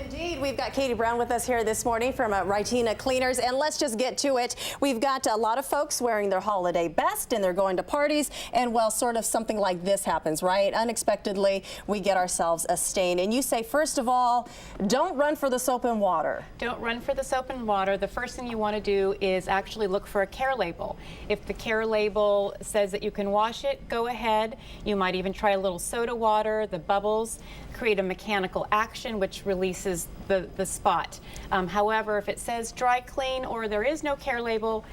Indeed, we've got Katie Brown with us here this morning from Rytina Cleaners, and let's just get to it. We've got a lot of folks wearing their holiday best, and they're going to parties, and well, sort of something like this happens, right? Unexpectedly, we get ourselves a stain, and you say, first of all, don't run for the soap and water. Don't run for the soap and water. The first thing you want to do is actually look for a care label. If the care label says that you can wash it, go ahead. You might even try a little soda water, the bubbles, create a mechanical action which releases the spot. However, if it says dry clean or there is no care label,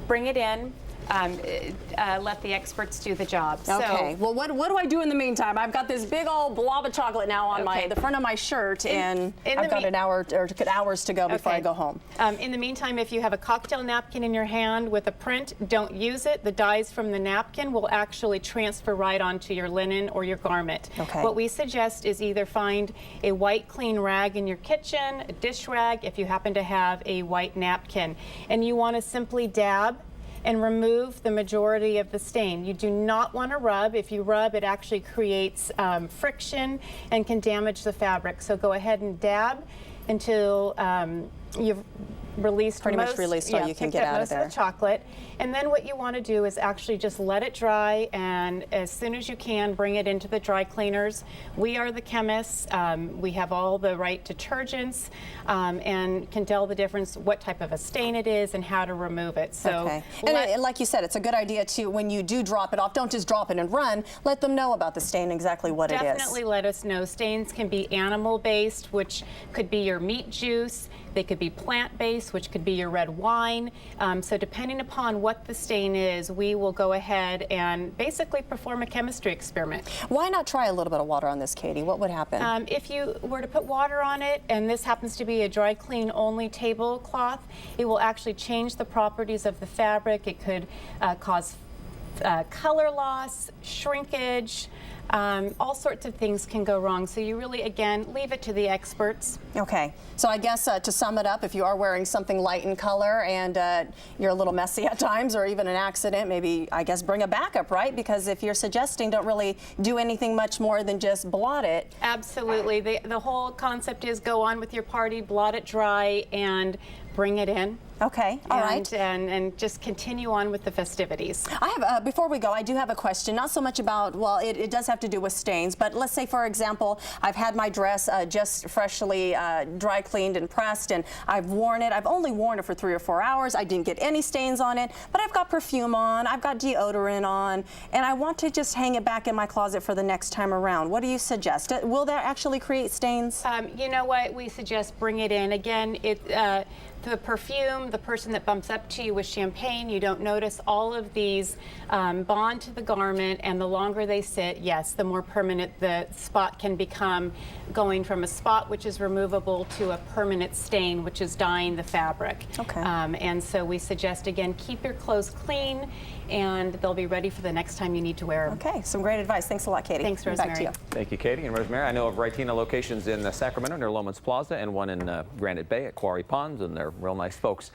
bring it in. Let the experts do the job. Okay. Well, what do I do in the meantime? I've got this big old blob of chocolate now on the front of my shirt, and I've got an hour or hours to go before I go home. In the meantime, if you have a cocktail napkin in your hand with a print, don't use it. The dyes from the napkin will actually transfer right onto your linen or your garment. Okay. What we suggest is either find a white clean rag in your kitchen, a dish rag, if you happen to have a white napkin, and you want to simply dab and remove the majority of the stain. You do not want to rub. If you rub, it actually creates friction and can damage the fabric. So go ahead and dab until you've released pretty much released so you can get out of there. Most of the chocolate. And then what you want to do is actually just let it dry, and as soon as you can, bring it into the dry cleaners. We are the chemists. We have all the right detergents and can tell the difference what type of a stain it is and how to remove it. So, and like you said, it's a good idea to, when you do drop it off, don't just drop it and run. Let them know about the stain, exactly what it is. Definitely let us know. Stains can be animal-based, which could be your meat juice. They could be plant-based, which could be your red wine. So depending upon what the stain is, we will go ahead and basically perform a chemistry experiment. Why not try a little bit of water on this, Katie? What would happen? If you were to put water on it, and this happens to be a dry clean only tablecloth, it will actually change the properties of the fabric. It could cause color loss, shrinkage, all sorts of things can go wrong. So you really, again, leave it to the experts. Okay. So I guess to sum it up, if you are wearing something light in color and you're a little messy at times, or even an accident, maybe, I guess, bring a backup, right? Because if you're suggesting don't really do anything much more than just blot it. Absolutely. The whole concept is go on with your party, blot it dry, and bring it in. Okay, all right. And just continue on with the festivities. I have, before we go, I do have a question, not so much about, well, it does have to do with stains, but let's say, for example, I've had my dress just freshly dry cleaned and pressed, and I've worn it. I've only worn it for 3 or 4 hours. I didn't get any stains on it, but I've got perfume on, I've got deodorant on, and I want to just hang it back in my closet for the next time around. What do you suggest? Will that actually create stains? You know what? We suggest bring it in. Again, the perfume, the person that bumps up to you with champagne, you don't notice all of these bond to the garment, and the longer they sit, yes, the more permanent the spot can become, going from a spot which is removable to a permanent stain, which is dyeing the fabric. Okay. And so we suggest, again, keep your clothes clean, and they'll be ready for the next time you need to wear them. Okay, some great advice. Thanks a lot, Katie. Thanks, Rosemary. Back to you. Thank you, Katie and Rosemary. I know of Rytina locations in Sacramento near Loman's Plaza, and one in Granite Bay at Quarry Ponds, and they're real nice folks.